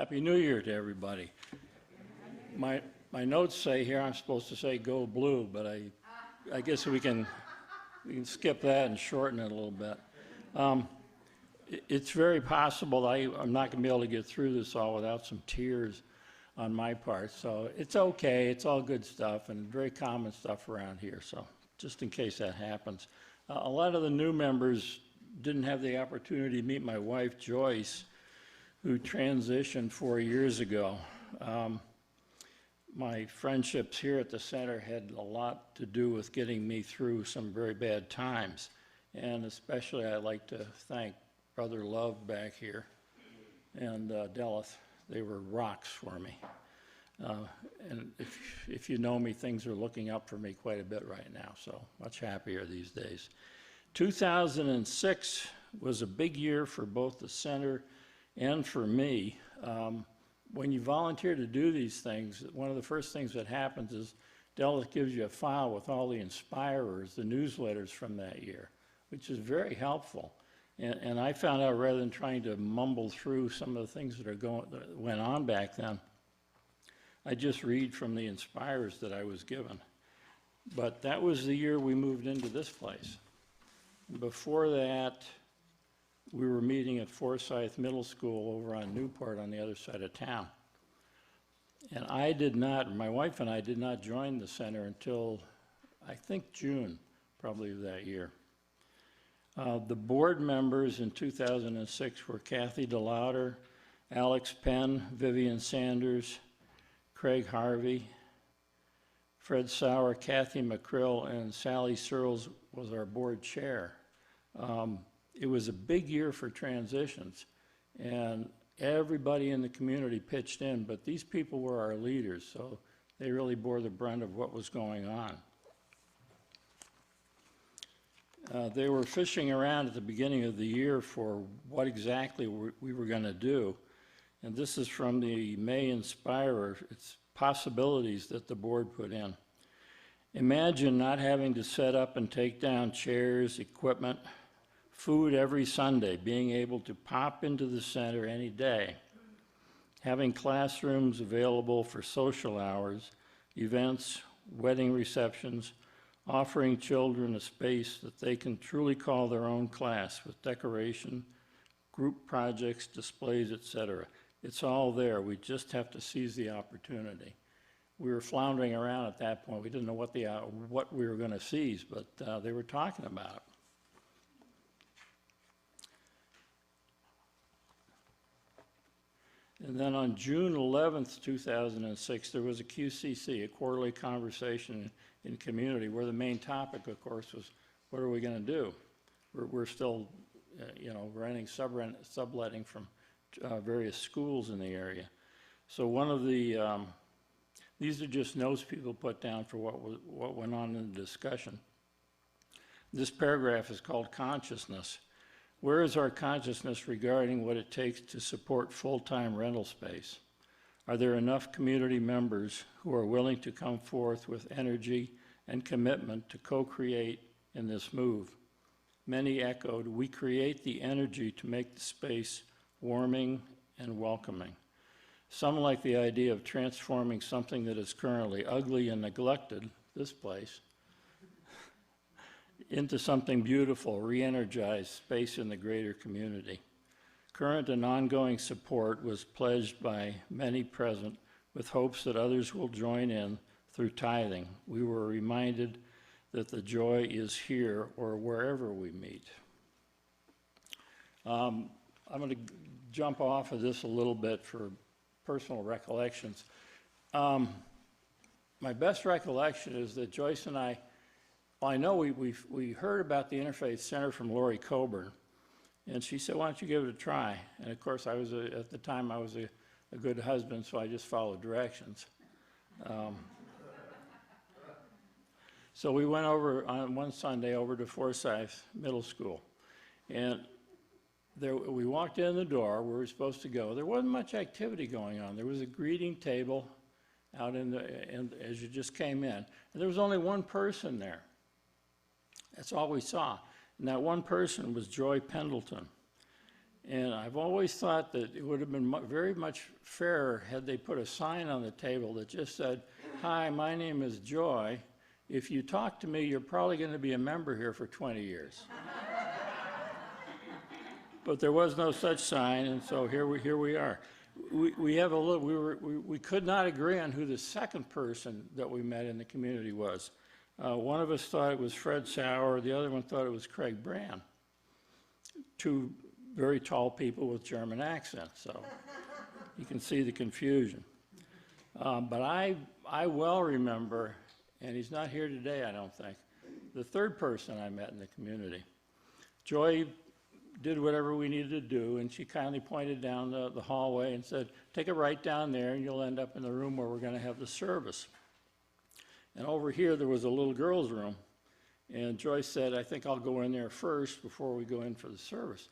Happy New Year to everybody. My notes say here I'm supposed to say go blue, but I guess we can skip that and shorten it a little bit. It's very possible I'm not going to be able to get through this all without some tears on my part, so it's okay. It's all good stuff and very common stuff around here, so just in case that happens. A lot of the new members didn't have the opportunity to meet my wife, Joyce, who transitioned 4 years ago. My friendships here at the center had a lot to do with getting me through some very bad times, and especially I'd like to thank Brother Love back here and Delith. They were rocks for me. And if you know me, things are looking up for me quite a bit right now, so much happier these days. 2006 was a big year for both the center and for me. When you volunteer to do these things, one of the first things that happens is Delith gives you a file with all the inspirers, the newsletters from that year, which is very helpful. And I found out, rather than trying to mumble through some of the things that went on back then, I just read from the inspirers that I was given. But that was the year we moved into this place. Before that, we were meeting at Forsyth Middle School over on Newport on the other side of town. And my wife and I did not join the center until, I think, June, probably of that year. The board members in 2006 were Kathy DeLauder, Alex Penn, Vivian Sanders, Craig Harvey, Fred Sauer, Kathy McCrill, and Sally Searles was our board chair. It was a big year for transitions, and everybody in the community pitched in, but these people were our leaders, so they really bore the brunt of what was going on. They were fishing around at the beginning of the year for what exactly we were going to do, and this is from the May Inspirer. It's possibilities that the board put in. Imagine not having to set up and take down chairs, equipment, food every Sunday, being able to pop into the center any day, having classrooms available for social hours, events, wedding receptions, offering children a space that they can truly call their own class with decoration, group projects, displays, etc. It's all there. We just have to seize the opportunity. We were floundering around at that point. We didn't know what we were going to seize, but they were talking about it. And then on June 11th, 2006, there was a QCC, a quarterly conversation in community, where the main topic, of course, was what are we going to do? We're still, renting subletting from various schools in the area. So one of the, these are just notes people put down for what went on in the discussion. This paragraph is called Consciousness. Where is our consciousness regarding what it takes to support full-time rental space? Are there enough community members who are willing to come forth with energy and commitment to co-create in this move? Many echoed, we create the energy to make the space warming and welcoming. Some like the idea of transforming something that is currently ugly and neglected, this place, into something beautiful, re-energized space in the greater community. Current and ongoing support was pledged by many present with hopes that others will join in through tithing. We were reminded that the joy is here or wherever we meet. I'm going to jump off of this a little bit for personal recollections. My best recollection is that Joyce and I know we heard about the Interfaith Center from Lori Coburn, and she said, why don't you give it a try? And of course, at the time, I was a good husband, so I just followed directions. So we went over on one Sunday over to Forsyth Middle School, and we walked in the door where we were supposed to go. There wasn't much activity going on. There was a greeting table out as you just came in, and there was only one person there. That's all we saw. And that one person was Joy Pendleton. And I've always thought that it would have been very much fairer had they put a sign on the table that just said, "Hi, my name is Joy. If you talk to me, you're probably going to be a member here for 20 years." But there was no such sign, and so here we are. We could not agree on who the second person that we met in the community was. One of us thought it was Fred Sauer, the other one thought it was Craig Brand. Two very tall people with German accents, so you can see the confusion. But I well remember, and he's not here today, I don't think, the third person I met in the community. Joy did whatever we needed to do, and she kindly pointed down the hallway and said, "Take a right down there and you'll end up in the room where we're going to have the service." And over here there was a little girl's room, and Joy said, "I think I'll go in there first before we go in for the service."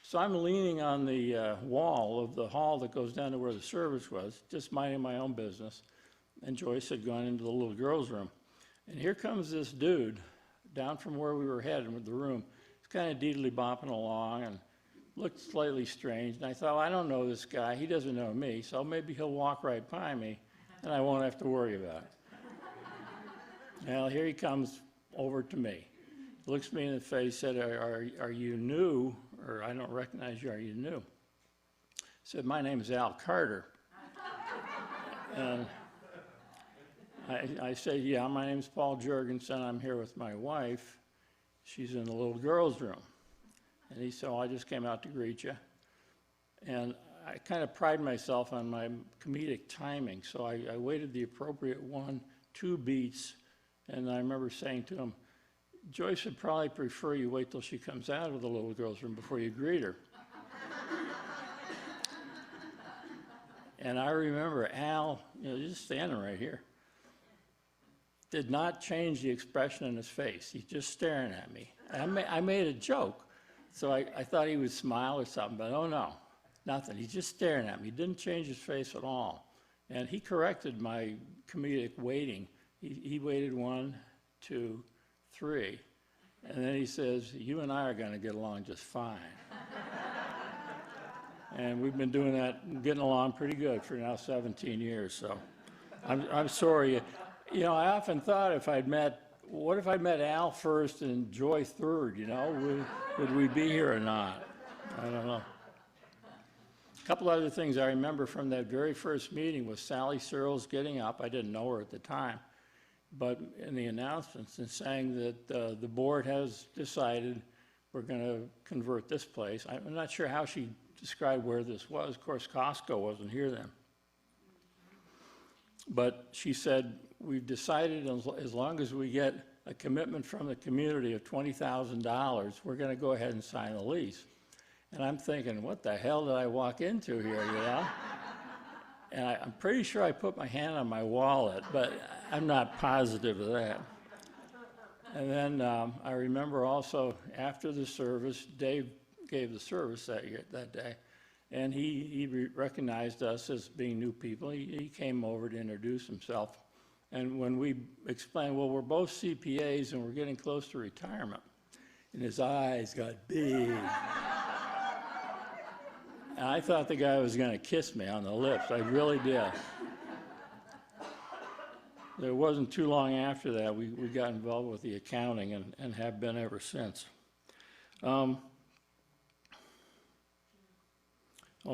So I'm leaning on the wall of the hall that goes down to where the service was, just minding my own business, and Joyce had gone into the little girl's room. And here comes this dude down from where we were headed with the room. Kind of deedly bopping along and looked slightly strange. And I thought, well, I don't know this guy. He doesn't know me, so maybe he'll walk right by me and I won't have to worry about it. Well, here he comes over to me. Looks me in the face, said, are you new? Or I don't recognize you, are you new? Said, "My name is Al Carter." And I said, "Yeah, my name is Paul Jurgensen. I'm here with my wife. She's in the little girl's room." And he said, "Oh, I just came out to greet you." And I kind of pride myself on my comedic timing, so I waited the appropriate 1-2 beats, and I remember saying to him, "Joyce would probably prefer you wait till she comes out of the little girl's room before you greet her." And I remember Al, just standing right here, did not change the expression in his face. He's just staring at me. And I made a joke, so I thought he would smile or something, but oh no, nothing. He's just staring at me. He didn't change his face at all. And he corrected my comedic waiting. He waited 1, 2, 3, and then he says, "You and I are going to get along just fine." And we've been doing that, getting along pretty good for now 17 years, so I'm sorry. I often thought what if I'd met Al first and Joy third, would we be here or not? I don't know. A couple other things I remember from that very first meeting was Sally Searles getting up. I didn't know her at the time, but in the announcements and saying that the board has decided we're going to convert this place. I'm not sure how she described where this was. Of course, Costco wasn't here then. But she said, "We've decided as long as we get a commitment from the community of $20,000, we're going to go ahead and sign the lease." And I'm thinking, what the hell did I walk into here, And I'm pretty sure I put my hand on my wallet, but I'm not positive of that. And then I remember also after the service, Dave gave the service that day, and he recognized us as being new people. He came over to introduce himself. And when we explained, well, we're both CPAs and we're getting close to retirement, and his eyes got big. And I thought the guy was going to kiss me on the lips. I really did. It wasn't too long after that we got involved with the accounting and have been ever since. Oh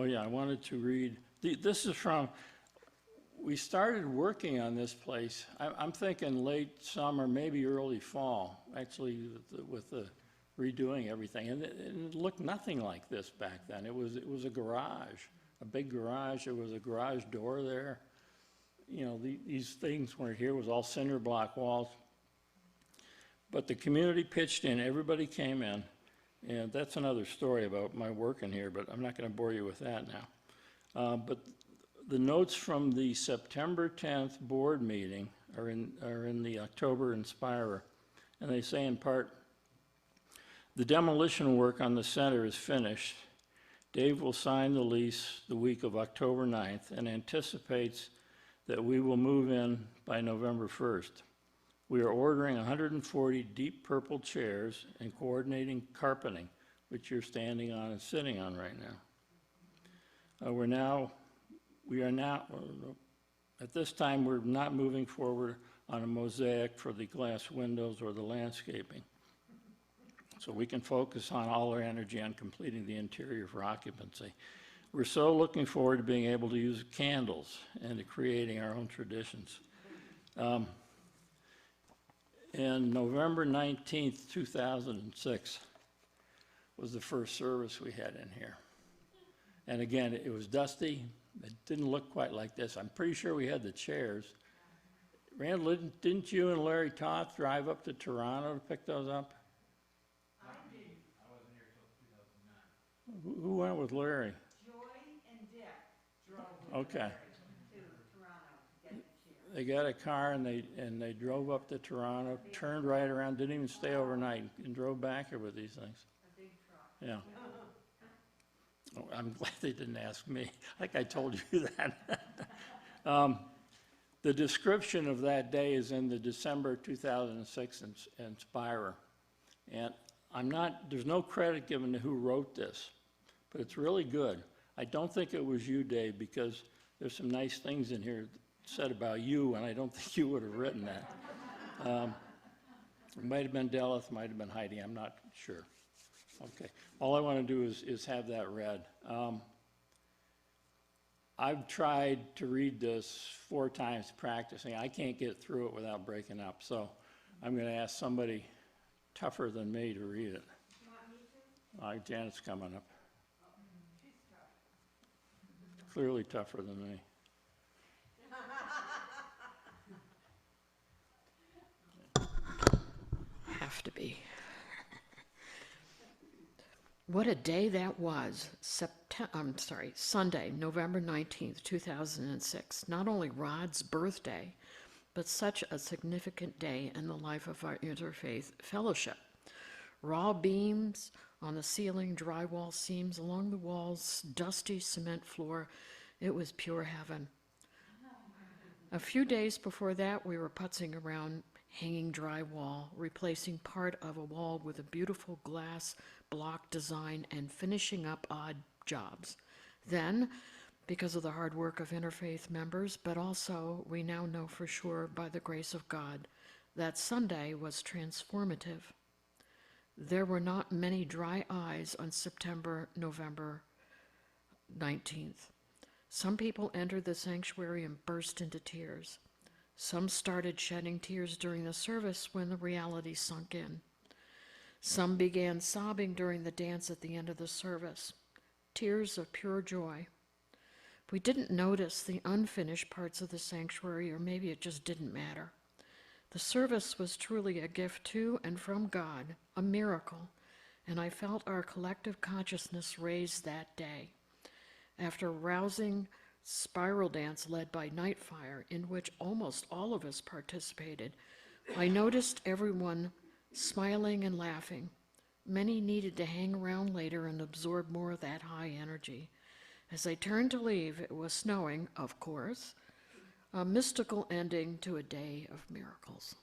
yeah, I wanted to read. This is from, we started working on this place, I'm thinking late summer, maybe early fall, actually with the redoing everything. And it looked nothing like this back then. It was a garage, a big garage. There was a garage door there. These things weren't here. It was all cinder block walls. But the community pitched in. Everybody came in. And that's another story about my work in here, but I'm not going to bore you with that now. But the notes from the September 10th board meeting are in the October Inspirer. And they say in part, "The demolition work on the center is finished. Dave will sign the lease the week of October 9th and anticipates that we will move in by November 1st. We are ordering 140 deep purple chairs and coordinating carpeting which you're standing on and sitting on right now. We are now, at this time, we're not moving forward on a mosaic for the glass windows or the landscaping. So we can focus on all our energy on completing the interior for occupancy. We're so looking forward to being able to use candles and to creating our own traditions. And November 19th, 2006 was the first service we had in here. And again, it was dusty. It didn't look quite like this. I'm pretty sure we had the chairs. Randall, didn't you and Larry Toth drive up to Toronto to pick those up? I did. I wasn't here till 2009. Who went with Larry? Joy and Dick drove with Okay. Larry to Toronto to get the chair. They got a car and they drove up to Toronto, turned right around, didn't even stay overnight, and drove back here with these things. A big truck. Yeah. Oh, I'm glad they didn't ask me. I think I told you that. The description of that day is in the December 2006 Inspirer. And there's no credit given to who wrote this, but it's really good. I don't think it was you, Dave, because there's some nice things in here said about you, and I don't think you would have written that. It might have been Delith, might have been Heidi, I'm not sure. Okay, all I want to do is have that read. I've tried to read this 4 times practicing. I can't get through it without breaking up, so I'm going to ask somebody tougher than me to read it. You want me to? Janet's coming up. She's tough. Clearly tougher than me. Have to be. What a day that was. Sunday, November 19th, 2006. Not only Rod's birthday, but such a significant day in the life of our interfaith fellowship. Raw beams on the ceiling, drywall seams along the walls, dusty cement floor. It was pure heaven. A few days before that, we were putzing around hanging drywall, replacing part of a wall with a beautiful glass block design, and finishing up odd jobs. Then, because of the hard work of interfaith members, but also we now know for sure by the grace of God, that Sunday was transformative. There were not many dry eyes on November 19th. Some people entered the sanctuary and burst into tears. Some started shedding tears during the service when the reality sunk in. Some began sobbing during the dance at the end of the service, tears of pure joy. We didn't notice the unfinished parts of the sanctuary, or maybe it just didn't matter. The service was truly a gift to and from God, a miracle, and I felt our collective consciousness raised that day. After a rousing spiral dance led by Nightfire, in which almost all of us participated, I noticed everyone smiling and laughing. Many needed to hang around later and absorb more of that high energy. As I turned to leave, it was snowing, of course, a mystical ending to a day of miracles.